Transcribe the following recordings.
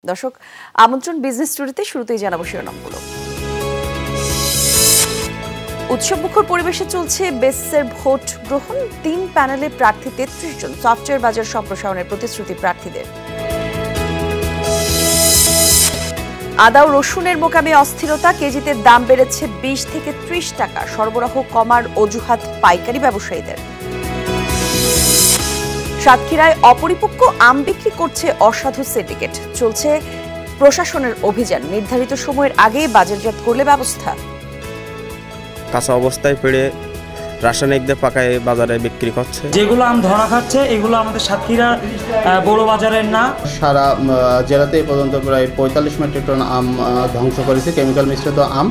দর্শক, আমন্ত্রণ বিজনেস স্টোরিতে। শুরুতেই জানাবো শিরোনামগুলো। উৎসবমুখর পরিবেশে চলছে বেসিসের ভোট গ্রহণ। 3 প্যানেলে প্রার্থী 33 জন। সফটওয়্যার বাজার সম্প্রসারণের প্রতিশ্রুতি প্রার্থীদের। আদা ও রসুনের মোকামে অস্থিরতা। কেজিতে দাম বেড়েছে 20 থেকে 30 টাকা। সরবরাহ কমার অজুহাত পাইকারি ব্যবসায়ীদের। সাতক্ষীরায় অপরিপক্ক আম বিক্রি করছে অসাধু সিন্ডিকেট। চলছে প্রশাসনের অভিযান। নির্ধারিত সময়ের আগে বাজারজাত করলে ব্যবস্থা। কাঁচা অবস্থায় পেড়ে রাসায়নিকদের পাকায় বাজারে বিক্রি করছে। যেগুলো আম ধরা খাচ্ছে এগুলো আমাদের সাতক্ষীরা বড় বাজারের না। সারা জেলাতে এই পর্যন্ত প্রায় 45 মেট্রিক টন আম ধ্বংস করেছে, কেমিক্যাল মিশ্রিত আম।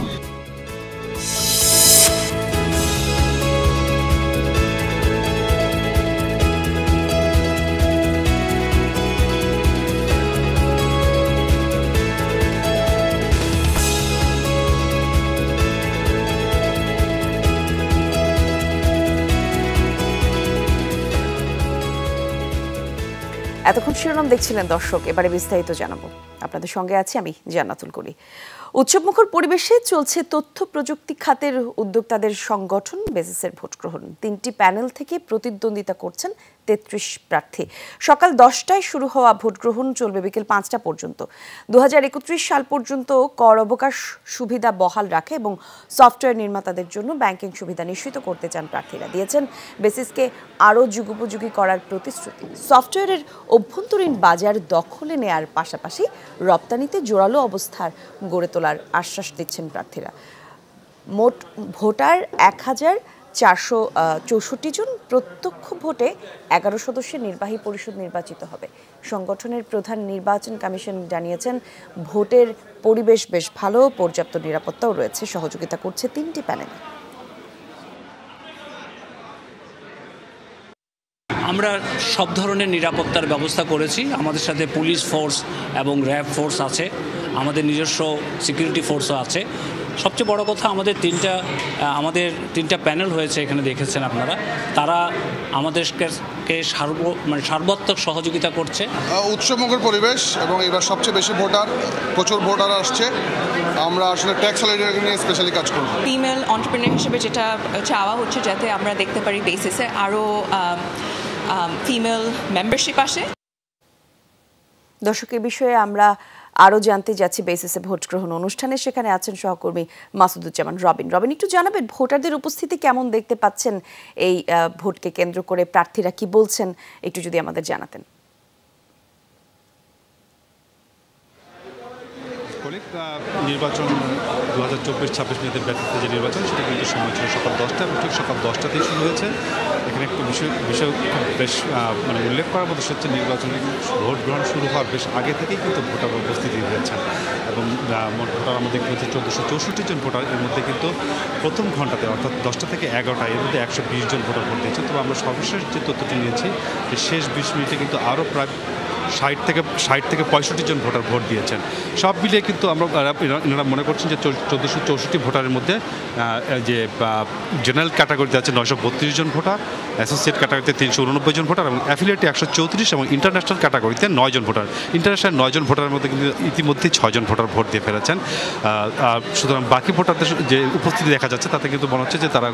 এতক্ষণ শিরোনাম দেখছিলেন দর্শক, এবারে বিস্তারিত জানাবো। আপনাদের সঙ্গে আছি আমি জান্নাতুল কলি। উৎসবমুখর পরিবেশে চলছে তথ্য প্রযুক্তি খাতের উদ্যোক্তাদের সংগঠন বেসিসের ভোট গ্রহণ। 3টি প্যানেল থেকে প্রতিদ্বন্দ্বিতা করছেন 33 প্রার্থী। সকাল 10টায় শুরু হওয়া ভোট গ্রহণ চলবে বিকেল 5টা পর্যন্ত। 2031 সাল পর্যন্ত কর অবকাশ সুবিধা বহাল রাখে এবং সফটওয়্যার নির্মাতাদের জন্য ব্যাংকিং সুবিধা নিশ্চিত করতে চান প্রার্থীরা। দিয়েছেন বেসিসকে আরও যুগোপযোগী করার প্রতিশ্রুতি। সফটওয়্যারের অভ্যন্তরীণ বাজার দখলে নেয়ার পাশাপাশি রপ্তানিতে জোরালো অবস্থার গড়ে তোলার আশ্বাস দিচ্ছেন প্রার্থীরা। মোট ভোটার 1464 জন। প্রত্যক্ষ ভোটে 11 সদস্যের নির্বাহী পরিষদ নির্বাচিত হবে। সংগঠনের প্রধান নির্বাচন কমিশন জানিয়েছেন ভোটের পরিবেশ বেশ ভালো, পর্যাপ্ত নিরাপত্তাও রয়েছে। সহযোগিতা করছে 3টি প্যানেল। আমরা সব ধরনের নিরাপত্তার ব্যবস্থা করেছি। আমাদের সাথে পুলিশ ফোর্স এবং র্যাব ফোর্স আছে, আমাদের নিজস্ব সিকিউরিটি ফোর্সও আছে। সবচেয়ে বড় কথা, আমাদের তিনটা প্যানেল হয়েছে, এখানে দেখেছেন আপনারা। তারা আমাদেরকে সর্বাত্মক সহযোগিতা করছে। উৎসবমুখর পরিবেশ এবং এবার সবচেয়ে বেশি প্রচুর ভোটার আসছে। আমরা আসলে ট্যাক্স হলিডে নিয়ে স্পেশালি কাজ করব। ফিমেল এন্টারপ্রেনার হিসেবে যেটা চাওয়া হচ্ছে, যাতে আমরা দেখতে পারি বেসিসে আরও ফিমেল মেম্বারশিপ আসে। দর্শকের বিষয়ে আমরা আরও জানতে যাচ্ছি বেসিসে ভোট গ্রহণ অনুষ্ঠানে। সেখানে আছেন সহকর্মী মাসুদুজ্জামান রবিন। একটু জানাবেন ভোটারদের উপস্থিতি কেমন দেখতে পাচ্ছেন এই ভোটকে কেন্দ্র করে? প্রার্থীরা কি বলছেন একটু যদি আমাদের জানাতেন। নির্বাচন 2024-26 মেয়েদের ব্যক্তিত্ব যে নির্বাচন, সেটা কিন্তু সময় ছিল সকাল 10টা এবং ঠিক সকাল 10টাতেই শুরু হয়েছে। এখানে একটু বিষয় বেশ উল্লেখ করার মতো হচ্ছে নির্বাচনে ভোট গ্রহণ শুরু হওয়ার বেশ আগে থেকেই কিন্তু ভোটার উপস্থিতি হয়েছেন এবং মোট ভোটার আমাদের হচ্ছে 1464 জন ভোটার। এর মধ্যে কিন্তু প্রথম ঘন্টাতে অর্থাৎ 10টা থেকে 11টা এর মধ্যে 120 জন ভোটার ভোট দিয়েছে। তবে আমরা সর্বশেষ যে তথ্যটি নিয়েছি যে শেষ 20 মিনিটে কিন্তু আরও প্রায় 60 থেকে 65 জন ভোটার ভোট দিয়েছেন। সব মিলিয়ে কিন্তু এনারা মনে করছেন যে 1464 ভোটারের মধ্যে যে জেনারেল ক্যাটাগরিতে আছে 932 জন ভোটার, অ্যাসোসিয়েট ক্যাটাগরিতে 389 জন ভোটার এবং অ্যাফিলিয়েটে 134 এবং ইন্টারন্যাশনাল ক্যাটাগরিতে 9 জন ভোটার। ইন্টারন্যাশনাল 9 জন ভোটারের মধ্যে কিন্তু ইতিমধ্যেই 6 জন ভোটার ভোট দিয়ে ফেলেছেন। সুতরাং বাকি ভোটারদের যে উপস্থিতি দেখা যাচ্ছে তাতে কিন্তু মনে হচ্ছে যে তারা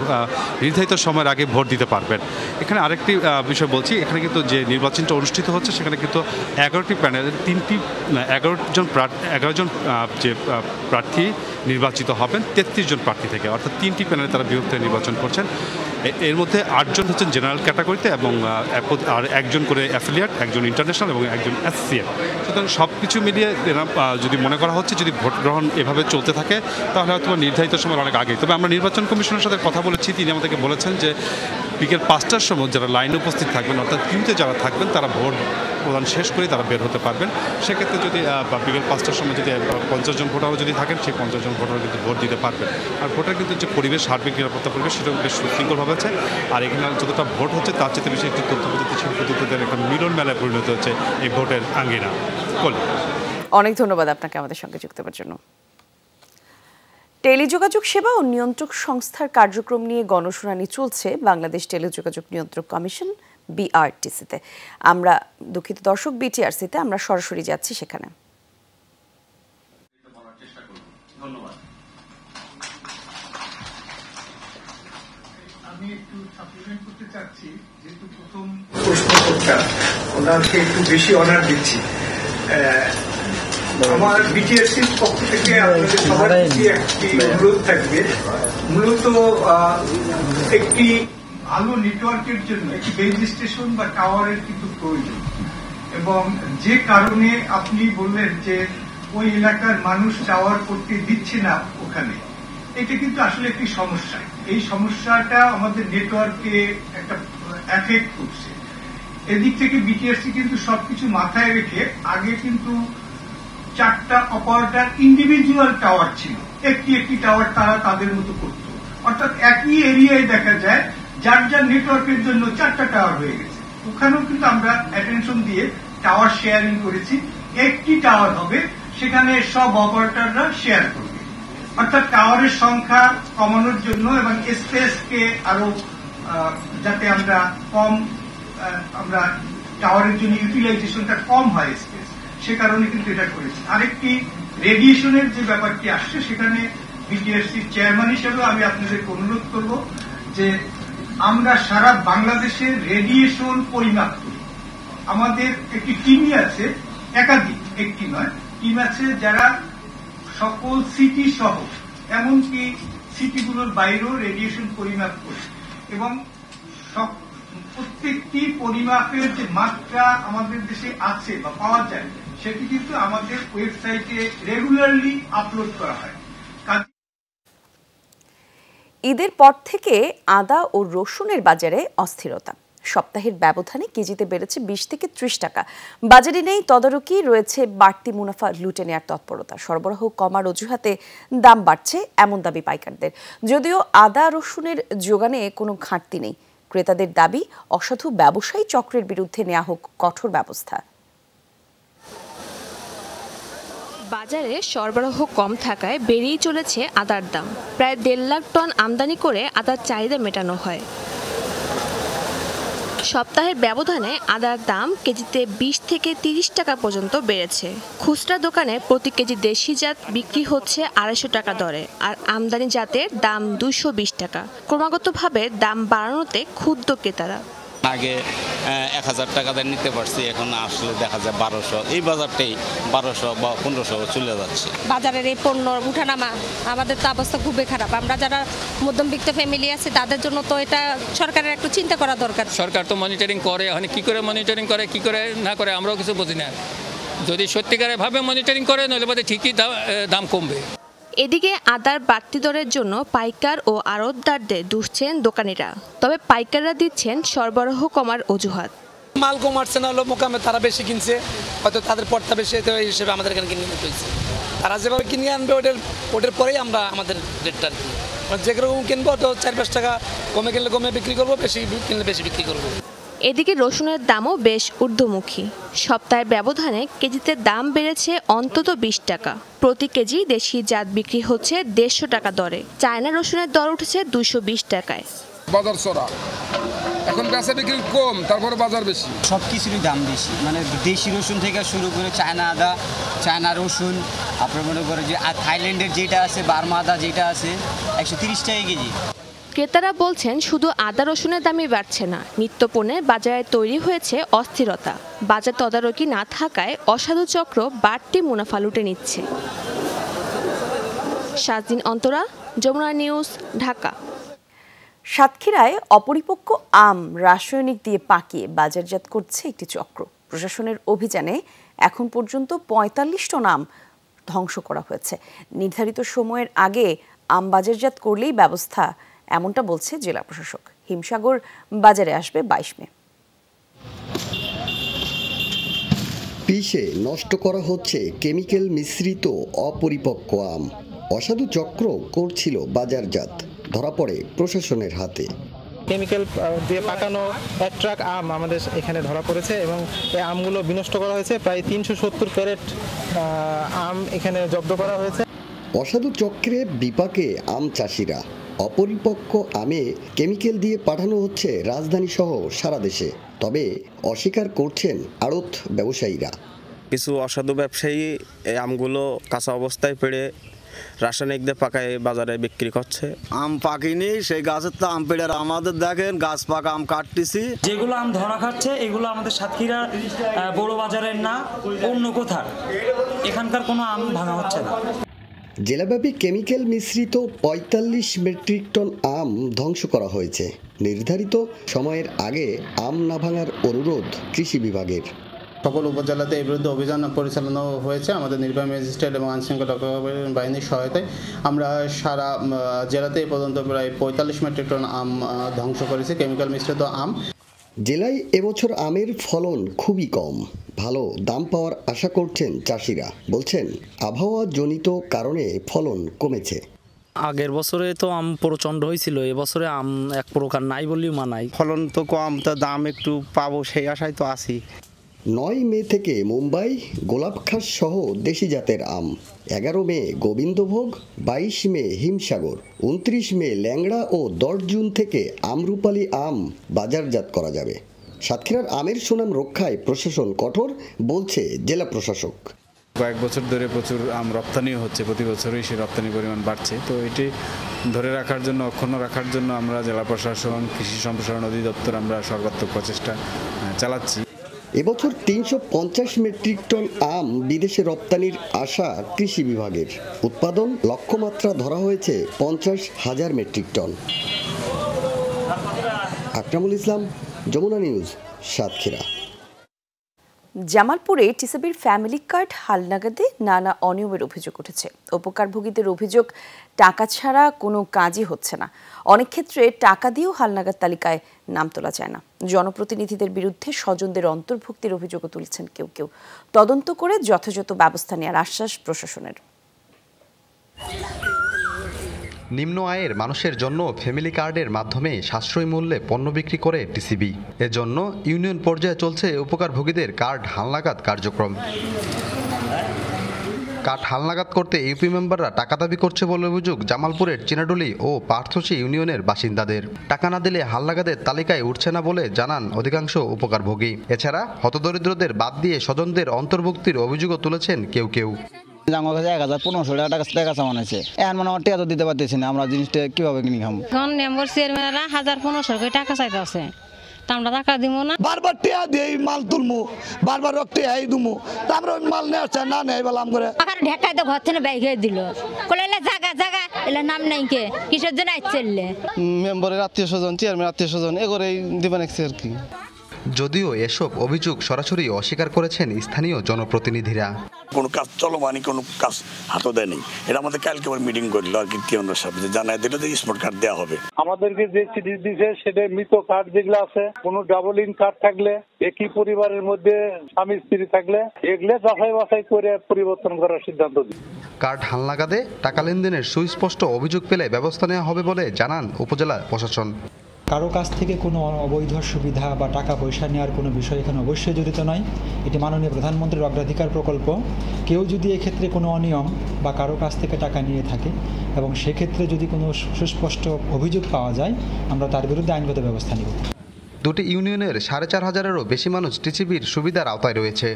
নির্ধারিত সময়ের আগে ভোট দিতে পারবেন। এখানে আরেকটি বিষয় বলছি, এখানে কিন্তু যে নির্বাচনটা অনুষ্ঠিত হচ্ছে সেখানে কিন্তু 11টি প্যানেলের 11 জন যে প্রার্থী নির্বাচিত হবেন 33 জন প্রার্থী থেকে, অর্থাৎ 3টি প্যানেলে তারা বিভক্ত নির্বাচন করছেন। এর মধ্যে 8 জন হচ্ছেন জেনারেল ক্যাটাগরিতে এবং আর 1 জন করে অ্যাফিলিয়েট, 1 জন ইন্টারন্যাশনাল এবং 1 জন অ্যাসোসিয়েট। সুতরাং সব কিছু মিলিয়ে যদি মনে করা হচ্ছে যদি ভোট গ্রহণ এভাবে চলতে থাকে তাহলে হয়তো নির্ধারিত সময় অনেক আগেই। তবে আমরা নির্বাচন কমিশনের সাথে কথা বলেছি, তিনি আমাদেরকে বলেছেন যে বিকেল 5টার সময় যারা লাইনে উপস্থিত থাকবেন অর্থাৎ কিউতে যারা থাকবেন তারা ভোট প্রদান শেষ করে তারা বের হতে পারবেন। সেক্ষেত্রে যদি বিকেল 5টার সময় যদি 50 জন ভোটারও যদি থাকেন, সেই 50 জন ভোটারও কিন্তু ভোট দিতে পারবেন। আর ভোটের কিন্তু যে পরিবেশ, সার্বিক নিরাপত্তা পরিবেশ, সেটাও বেশ সুশৃঙ্খলভাবে আছে। আর এখানে যতটা ভোট হচ্ছে তার চেয়ে বেশি একটি তথ্য প্রযুক্তি শিল্পদের একটা মিলন মেলায় পরিণত হচ্ছে এই ভোটের আঙ্গিনা। অনেক ধন্যবাদ আপনাকে আমাদের সঙ্গে যুক্ত হওয়ার জন্য। টেলিযোগাযোগ সেবা ও নিয়ন্ত্রক সংস্থার কার্যক্রম নিয়ে গণশুনানি চলছে বাংলাদেশ টেলিযোগাযোগ নিয়ন্ত্রক কমিশন বিআরটিসিতে। আমরা দুঃখিত দর্শক, বিটিআরসিতে আমরা সরাসরি যাচ্ছি সেখানে। ধন্যবাদ। আমি একটু সাপ্লিমেন্ট করতে চাচ্ছি, যেহেতু প্রথম প্রশ্নকর্তা ওনাকে একটু বেশি অনার দিচ্ছি। আমার বিটিআরসির পক্ষ থেকে আপনাদের সবার প্রতি একটি অনুরোধ থাকবে। মূলত একটি ভালো নেটওয়ার্কের জন্য একটি বেস স্টেশন বা টাওয়ারের কিন্তু প্রয়োজন, এবং যে কারণে আপনি বললেন যে ওই এলাকার মানুষ টাওয়ার করতে দিচ্ছে না ওখানে, এটা কিন্তু আসলে একটি সমস্যা। এই সমস্যাটা আমাদের নেটওয়ার্কে একটা এফেক্ট করছে। এদিক থেকে বিটিআরসি কিন্তু সবকিছু মাথায় রেখে আগে কিন্তু 4টা অপারেটর ইন্ডিভিজুয়াল টাওয়ার ছিল, একটি একটি টাওয়ার তারা তাদের মতো করত, অর্থাৎ একই এরিয়ায় দেখা যায় যার যার নেটওয়ার্কের জন্য 4টা টাওয়ার হয়ে গেছে। ওখানেও কিন্তু আমরা অ্যাটেনশন দিয়ে টাওয়ার শেয়ারিং করেছি। একটি টাওয়ার হবে, সেখানে সব অপারেটররা শেয়ার করবে, অর্থাৎ টাওয়ারের সংখ্যা কমানোর জন্য এবং স্পেসকে আরো যাতে আমরা টাওয়ারের জন্য ইউটিলাইজেশনটা কম হয় স্পেস, সে কারণে কিন্তু এটা করেছি। আরেকটি রেডিয়েশনের যে ব্যাপারটি আসছে, সেখানে বিটিআরসির চেয়ারম্যান হিসেবে আমি আপনাদেরকে অনুরোধ করব যে আমরা সারা বাংলাদেশে রেডিয়েশন পরিমাপ করি। আমাদের একটি টিমই আছে, একাধিক, একটি নয়, টিম আছে যারা সকল সিটি সহ এমনকি সিটিগুলোর বাইরেও রেডিয়েশন পরিমাপ করে, এবং প্রত্যেকটি পরিমাপের যে মাত্রা আমাদের দেশে আছে বা পাওয়া যায়, সেটি কিন্তু আমাদের ওয়েবসাইটে রেগুলারলি আপলোড করা হয়। ঈদের পর থেকে আদা ও রসুনের বাজারে অস্থিরতা। সপ্তাহের ব্যবধানে কেজিতে বেড়েছে 20 থেকে 30 টাকা। বাজারে নেই তদারকি, রয়েছে বাড়তি মুনাফা লুটে নেওয়ার তৎপরতা। সরবরাহ কমার অজুহাতে দাম বাড়ছে এমন দাবি পাইকারদের। যদিও আদা রসুনের যোগানে কোনো ঘাটতি নেই, ক্রেতাদের দাবি অসাধু ব্যবসায়ী চক্রের বিরুদ্ধে নেওয়া হোক কঠোর ব্যবস্থা। বাজারে সরবরাহ কম থাকায় বেড়েই চলেছে আদার দাম। প্রায় 1.5 লাখ টন আমদানি করে আদার চাহিদা মেটানো হয়। সপ্তাহের ব্যবধানে আদার দাম কেজিতে 20 থেকে 30 টাকা পর্যন্ত বেড়েছে। খুচরা দোকানে প্রতি কেজি দেশি জাত বিক্রি হচ্ছে 250 টাকা দরে, আর আমদানি জাতের দাম 220 টাকা। ক্রমাগতভাবে দাম বাড়ানোতে ক্ষুব্ধ ক্রেতারা। আগে 1000 টাকা দিয়ে নিতে পারছি, এখন আসলে দেখা যায় 1200। এই বাজারটাই 1200 বা 1500 চলে যাচ্ছে। বাজারের এই পণ্য উঠানামা আমাদের তো অবস্থা খুবই খারাপ। আমরা যারা মধ্যবিত্ত ফ্যামিলি আছে তাদের জন্য তো এটা সরকারের একটু চিন্তা করা দরকার। সরকার তো মনিটরিং করে, মানে কি করে মনিটরিং করে, কি করে না করে আমরাও কিছু বুঝি না। যদি সত্যিকারে ভাবে মনিটরিং করে, নইলে বোধহয় ঠিকই দাম কমবে। এদিকে আদার বাড়তি দরের জন্য পাইকার ও আড়তদারদের দুষছেন দোকানিরা। তবে পাইকাররা দিচ্ছেন সরবরাহ কমার অজুহাত। মাল কমাচ্ছে না, হলো মোকামে তারা বেশি কিনছে, হয়তো তাদের পড়তা বেশি, এই হিসেবে আমাদের এখানে কিনে নিতে হয়েছে। তারা যেভাবে কিনে আনবে ওটার পরেই আমরা আমাদের রেটটা আর কি, যেরকম কিনবো তো 4-5 টাকা কমে কিনলে কমে বিক্রি করবো, বেশি কিনলে বেশি বিক্রি করবো। এদিকে রসুনের দামও বেশ ঊর্ধ্বমুখী। সপ্তাহের ব্যবধানে কেজিতে দাম বেড়েছে অন্তত 20 টাকা। প্রতি কেজি দেশি জাত বিক্রি হচ্ছে 150 টাকা দরে। চায়না রসুনের দর উঠেছে 220 টাকায়। বাজার চড়া, এখন বেচা বিক্রি কম, তারপরে বাজার বেশি। সব কিছুরই দাম বেশি, মানে দেশি রসুন থেকে শুরু করে চায়না আদা, চায়না রসুন, আপনার মনে করে যে থাইল্যান্ডের যেটা আছে, বার্মা আদা যেটা আছে 130 টাকা কেজি। ক্রেতারা বলছেন শুধু আদা রসুনের দামই বাড়ছে না, নিত্যপণ্যের বাজারে তৈরি হয়েছে অস্থিরতা। বাজার তদারকি না থাকায় অসাধু চক্র বাড়তি মুনাফা লুটে নিচ্ছে। শাহজিন অন্তরা, যমুনা নিউজ, ঢাকা। সাতক্ষীরায় অপরিপক্ক আম রাসায়নিক দিয়ে পাকিয়ে বাজারজাত করছে একটি চক্র। প্রশাসনের অভিযানে এখন পর্যন্ত 45 টন আম ধ্বংস করা হয়েছে। নির্ধারিত সময়ের আগে আম বাজারজাত করলেই ব্যবস্থা, এমনটা বলছে জেলা প্রশাসক। হিমসাগর বাজারে আসবে 22 মে। পিষে নষ্ট করা হচ্ছে কেমিক্যাল মিশ্রিত অপরিপক্ক আম। অসাধু চক্র করছিল বাজারজাত, ধরা পড়ে প্রশাসনের হাতে। কেমিক্যাল দিয়ে পাকানো 1 ট্রাক আম আমাদের এখানে ধরা পড়েছে এবং এই আমগুলো বিনষ্ট করা হয়েছে। প্রায় 370 ক্যারেট আম এখানে জব্দ করা হয়েছে। অসাধু চক্রে বিপাকে আম চাষিরা। অপরিপক্ক আমে কেমিক্যাল দিয়ে পাঠানো হচ্ছে রাজধানী সহ সারা দেশে। তবে অস্বীকার করছেন আড়ত ব্যবসায়ীরা। কিছু অসাধু ব্যবসায়ী এই আমগুলো কাঁচা অবস্থায় পেড়ে রাসায়নিক দিয়ে পাকায় বাজারে বিক্রি করছে। আম পাকিনি, সেই গাছের তো আম পেড়ে আমাদের দেখেন গাছ পাকা আম কাটতেছি। যেগুলো আম ধরা খাচ্ছে এগুলো আমাদের সাতক্ষীরা বড় বাজারের না, অন্য কোথাও এখানকার কোনো আম ভাঙা হচ্ছে না। জেলাব্যাপী কেমিক্যাল মিশ্রিত ৪৫ মেট্রিক টন আম ধ্বংস করা হয়েছে। নির্ধারিত সময়ের আগে আম না ভাঙার অনুরোধ কৃষি বিভাগের। সকল উপজেলাতে এই বিরুদ্ধে অভিযান পরিচালনা হয়েছে আমাদের নির্বাহী ম্যাজিস্ট্রেট এবং আইনশৃঙ্খলা রক্ষাকারী বাহিনীর সহায়তায়। আমরা সারা জেলাতে এ পর্যন্ত প্রায় ৪৫ মেট্রিক টন আম ধ্বংস করেছি, কেমিক্যাল মিশ্রিত আম। জেলায় এবছর আমের ফলন খুবই কম। ভালো দাম পাওয়ার আশা করছেন চাষিরা। বলছেন আবহাওয়াজনিত কারণে ফলন কমেছে। আগের বছরে তো আম প্রচণ্ড হয়েছিল, এবছরে আম এক প্রকার নাই বললেই মানায়। ফলন তো কম, তো দাম একটু পাবো সেই আশায় তো আছি। ৯ মে থেকে মুম্বাই গোলাপখাস সহ দেশি জাতের আম, ১১ মে গোবিন্দভোগ, ২২ মে হিমসাগর, ২৯ মে ল্যাংড়া ও ১০ জুন থেকে আমরুপালি আম বাজারজাত করা যাবে। সাতক্ষীরার আমের সুনাম রক্ষায় প্রশাসন কঠোর, বলছে জেলা প্রশাসক। কয়েক বছর ধরে প্রচুর আম রপ্তানিও হচ্ছে, প্রতি বছরই সেই রপ্তানির পরিমাণ বাড়ছে। তো এটি ধরে রাখার জন্য, অক্ষুণ্ণ রাখার জন্য আমরা জেলা প্রশাসন, কৃষি সম্প্রসারণ অধিদপ্তর আমরা সর্বাত্মক প্রচেষ্টা চালাচ্ছি। এবছর ৩৫০ মেট্রিক টন আম বিদেশে রপ্তানির আশা কৃষি বিভাগের। উৎপাদন লক্ষ্যমাত্রা ধরা হয়েছে ৫০,০০০ মেট্রিক টন। আকরামুল ইসলাম, যমুনা নিউজ, সাতক্ষীরা। জামালপুরে টিসিবির ফ্যামিলি কার্ড হালনাগাদে নানা অনিয়মের অভিযোগ উঠেছে। উপকারভোগীদের অভিযোগ, টাকা ছাড়া কোনো কাজই হচ্ছে না। অনেক ক্ষেত্রে টাকা দিয়েও হালনাগাদ তালিকায় নাম তোলা যায় না। জনপ্রতিনিধিদের বিরুদ্ধে স্বজনদের অন্তর্ভুক্তির অভিযোগও তুলছেন কেউ কেউ। তদন্ত করে যথাযথ ব্যবস্থা নেওয়ার আশ্বাস প্রশাসনের। নিম্ন আয়ের মানুষের জন্য ফ্যামিলি কার্ডের মাধ্যমে সাশ্রয়ী মূল্যে পণ্য বিক্রি করে টিসিবি। এজন্য ইউনিয়ন পর্যায়ে চলছে উপকারভোগীদের কার্ড হালনাগাদ কার্যক্রম। কার্ড হালনাগাদ করতে ইউপি মেম্বাররা টাকা দাবি করছে বলে অভিযোগ জামালপুরের চিনাডুলি ও পার্থসী ইউনিয়নের বাসিন্দাদের। টাকা না দিলে হালনাগাদের তালিকায় উঠছে না বলে জানান অধিকাংশ উপকারভোগী। এছাড়া হতদরিদ্রদের বাদ দিয়ে স্বজনদের অন্তর্ভুক্তির অভিযোগও তুলেছেন কেউ কেউ। আমার কাছে ১,৫০০ টাকা চাওয়া আছে, এখন মানে আমার টাকা তো দিতে পারতেছি না, আমরা জিনিসটা কিভাবে কিনে খাবো? এখন মেম্বার চেয়ারম্যানরা ১,৫০০ করে টাকা চাইতে আছে, তা আমরা টাকা দিব না। বারবার টিয়া দিয়ে মাল তুলমু, বারবার রক্তে হাই দুমু, তারপরে মাল নেওয়া চায় না নেই বলে আমরা ঢেকায় তো ঘর থেকে বাইক হয়ে দিল, কলে জায়গা জায়গা এলে নাম নাই কে, কিসের জন্য চললে মেম্বারের আত্মীয় স্বজন, চেয়ারম্যান আত্মীয় স্বজন এগোরেই দিবেন আর কি। যদিও এসব অভিযোগ সরাসরি অস্বীকার করেছেন স্থানীয় জনপ্রতিনিধিরা। কোনো কাজ চলমানি কোনো কাজ হাতও দেয়নি। এটা আমাদের কালকে মিটিং করলো আর কি, কেন্দ্রের সাথে জানাই দিল যে স্মার্ট কার্ড দেওয়া হবে। আমাদেরকে যে চিঠি দিয়েছে সেটা মৃত কার্ড যেগুলো আছে, কোনো ডাবল ইন কার্ড থাকলে, একই পরিবারের মধ্যে স্বামী স্ত্রী থাকলে এগুলো যাচাই বাছাই করে পরিবর্তন করার সিদ্ধান্ত দিই। কার্ড হালনাগাদে টাকা লেনদেনের সুস্পষ্ট অভিযোগ পেলে ব্যবস্থা নেওয়া হবে বলে জানান উপজেলা প্রশাসন। কারো কাছ থেকে কোনো অবৈধ সুবিধা বা টাকা পয়সা নেওয়ার কোনো বিষয় এখানে অবশ্যই জড়িত নয়। এটি মাননীয় প্রধানমন্ত্রীর অগ্রাধিকার প্রকল্প। কেউ যদি এক্ষেত্রে কোনো অনিয়ম বা কারো কাছ থেকে টাকা নিয়ে থাকে এবং সেক্ষেত্রে যদি কোনো সুস্পষ্ট অভিযোগ পাওয়া যায়, আমরা তার বিরুদ্ধে আইনগত ব্যবস্থা নেব। দুটি ইউনিয়নের ৪,৫০০-এরও বেশি মানুষ টিসিবির সুবিধার আওতায় রয়েছে।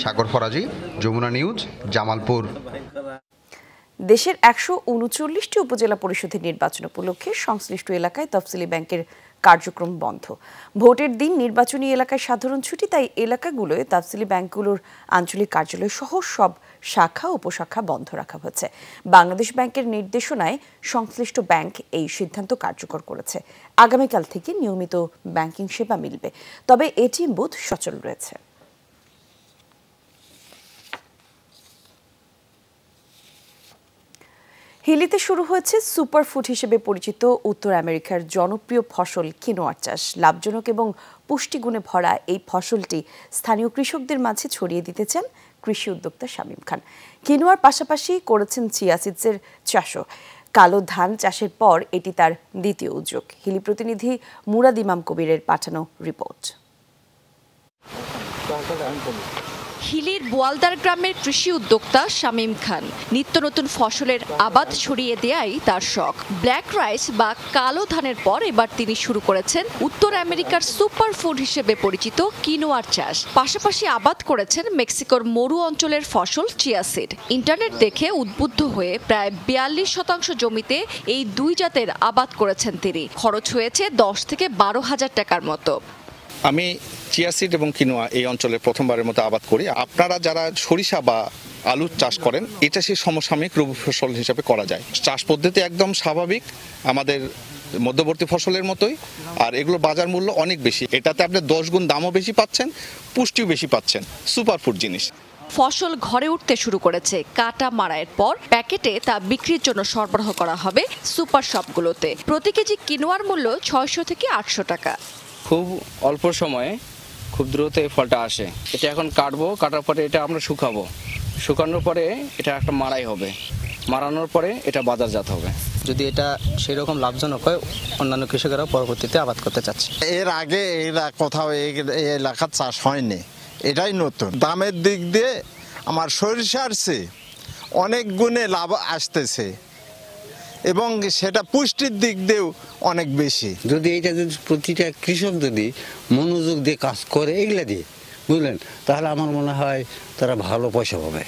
সাগর ফরাজি, যমুনা নিউজ, জামালপুর। দেশের ১৩৯টি উপজেলা পরিষদের নির্বাচন উপলক্ষে সংশ্লিষ্ট এলাকায় তফসিলি ব্যাংকের কার্যক্রম বন্ধ। ভোটের দিন নির্বাচনী এলাকায় সাধারণ ছুটি, তাই এলাকাগুলোয় তফসিলি ব্যাংকগুলোর আঞ্চলিক কার্যালয় সহ সব শাখা উপশাখা বন্ধ রাখা হয়েছে। বাংলাদেশ ব্যাংকের নির্দেশনায় সংশ্লিষ্ট ব্যাংক এই সিদ্ধান্ত কার্যকর করেছে। আগামীকাল থেকে নিয়মিত ব্যাংকিং সেবা মিলবে, তবে এটিএম বুথ সচল রয়েছে। হিলিতে শুরু হয়েছে সুপারফুড হিসেবে পরিচিত উত্তর আমেরিকার জনপ্রিয় ফসল কিনোয়ার চাষ। লাভজনক এবং পুষ্টিগুণে ভরা এই ফসলটি স্থানীয় কৃষকদের মাঝে ছড়িয়ে দিতে চান কৃষি উদ্যোক্তা শামীম খান। কিনোয়ার পাশাপাশি করেছেন চিয়া সিডসের চাষও। কালো ধান চাষের পর এটি তার দ্বিতীয় উদ্যোগ। হিলি প্রতিনিধি মুরাদ ইমাম কবিরের পাঠানো রিপোর্ট। হিলির বোয়ালদার গ্রামের কৃষি উদ্যোক্তা শামীম খান। নিত্য নতুন ফসলের আবাদ ছড়িয়ে দেয়াই তার শখ। ব্ল্যাক রাইস বা কালো ধানের পর এবার তিনি শুরু করেছেন উত্তর আমেরিকার সুপার ফুড হিসেবে পরিচিত কিনোয়ার চাষ। পাশাপাশি আবাদ করেছেন মেক্সিকোর মরু অঞ্চলের ফসল চিয়া সিড। ইন্টারনেট দেখে উদ্বুদ্ধ হয়ে প্রায় 42% জমিতে এই দুই জাতের আবাদ করেছেন তিনি। খরচ হয়েছে 10 থেকে 12,000 টাকার মতো। আমি চিয়া সিড এবং কিনোয়া এই অঞ্চলে প্রথমবারের মতো আবাদ করি। আপনারা যারা সরিষা বা আলুর চাষ করেন, এটা সেই সমসাময়িক রবি ফসল হিসেবে করা যায়। চাষ পদ্ধতি একদম স্বাভাবিক, আমাদের মধ্যবর্তী ফসলের মতোই। আর এগুলো বাজার মূল্য অনেক বেশি। এটাতে আপনি 10 গুণ দামও বেশি পাচ্ছেন, পুষ্টিও বেশি পাচ্ছেন। সুপার ফুড জিনিস। ফসল ঘরে উঠতে শুরু করেছে। কাটা মাড়াইয়ের পর প্যাকেটে তা বিক্রির জন্য সরবরাহ করা হবে সুপার শপগুলোতে। প্রতি কেজি কিনোয়ার মূল্য 600 থেকে 800 টাকা। খুব অল্প সময়ে খুব দ্রুত এই ফলটা আসে। এটা এখন কাটবো, কাটার পরে এটা আমরা শুকাবো, শুকানোর পরে এটা একটা মাড়াই হবে, মাড়ানোর পরে এটা বাজারজাত হবে। যদি এটা সেই রকম লাভজনক হয়, অন্যান্য কৃষকেরা পরবর্তীতে আবাদ করতে চাচ্ছে। এর আগে কোথাও এই এলাকার চাষ হয়নি, এটাই নতুন। দামের দিক দিয়ে আমার সরিষার চেয়ে অনেক গুণে লাভ আসতেছে এবং সেটা পুষ্টির দিক দিয়েও অনেক বেশি। যদি এটা যদি প্রতিটা কৃষক যদি মনোযোগ দিয়ে কাজ করে এগুলা দিয়ে, বুঝলেন, তাহলে আমার মনে হয় তারা ভালো পয়সা পাবে।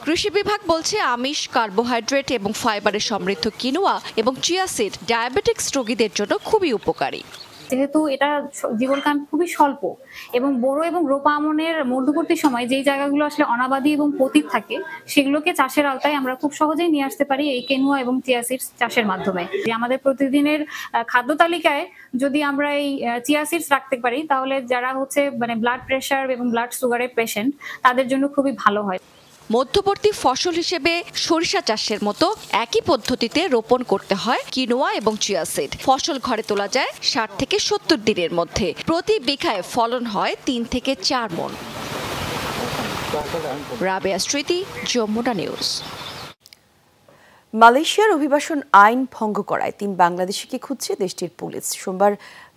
কৃষি বিভাগ বলছে আমিষ, কার্বোহাইড্রেট এবং ফাইবারে সমৃদ্ধ কিনোয়া এবং চিয়া সিড ডায়াবেটিক্স রোগীদের জন্য খুবই উপকারী। যেহেতু এটা জীবনকাল খুবই স্বল্প এবং বোরো এবং রোপা আমনের মধ্যবর্তী সময় যেই জায়গাগুলো আসলে অনাবাদী এবং পতিত থাকে, সেগুলোকে চাষের আওতায় আমরা খুব সহজেই নিয়ে আসতে পারি এই কেনুয়া এবং চিয়া সিডস চাষের মাধ্যমে। আমাদের প্রতিদিনের খাদ্য তালিকায় যদি আমরা এই চিয়া সিডস রাখতে পারি, তাহলে যারা হচ্ছে ব্লাড প্রেশার এবং ব্লাড সুগারের পেশেন্ট, তাদের জন্য খুবই ভালো হয়। মধ্যবর্তী ফসল হিসেবে সরিষা চাষের মতো একই পদ্ধতিতে রোপণ করতে হয় কিনোয়া এবং চিয়া সিড। ফসল ঘরে তোলা যায় 60 থেকে 70 দিনের মধ্যে। প্রতি বিঘায় ফলন হয় 3 থেকে 4 মণ। রাবেয়া স্মৃতি, যমুনা নিউজ। মালয়েশিয়ার অভিবাসন আইন ভঙ্গ করায় 3 বাংলাদেশিকে খুঁজছে দেশটির পুলিশ। সোমবার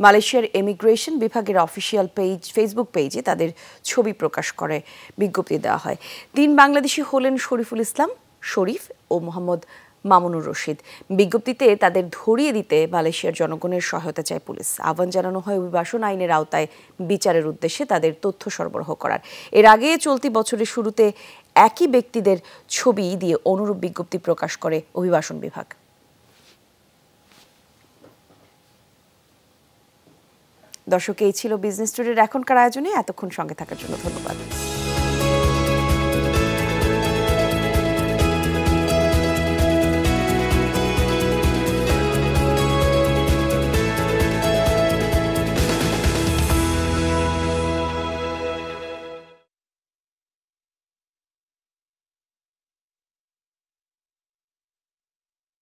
মালয়েশিয়ার ইমিগ্রেশন বিভাগের অফিসিয়াল ফেসবুক পেজে তাদের ছবি প্রকাশ করে বিজ্ঞপ্তি দেওয়া হয়। 3 বাংলাদেশি হলেন শরীফুল ইসলাম, শরীফ ও মোহাম্মদ মামুনুর রশিদ। বিজ্ঞপ্তিতে তাদের ধরিয়ে দিতে মালয়েশিয়ার জনগণের সহায়তা চায় পুলিশ। আহ্বান জানানো হয় অভিবাসন আইনের আওতায় বিচারের উদ্দেশ্যে তাদের তথ্য সরবরাহ করার। এর আগে চলতি বছরের শুরুতে একই ব্যক্তিদের ছবি দিয়ে অনুরূপ বিজ্ঞপ্তি প্রকাশ করে অভিবাসন বিভাগ। দর্শক, এই ছিল বিজনেস টুডের এখনকার আয়োজনে। এতক্ষণ সঙ্গে থাকার জন্য ধন্যবাদ।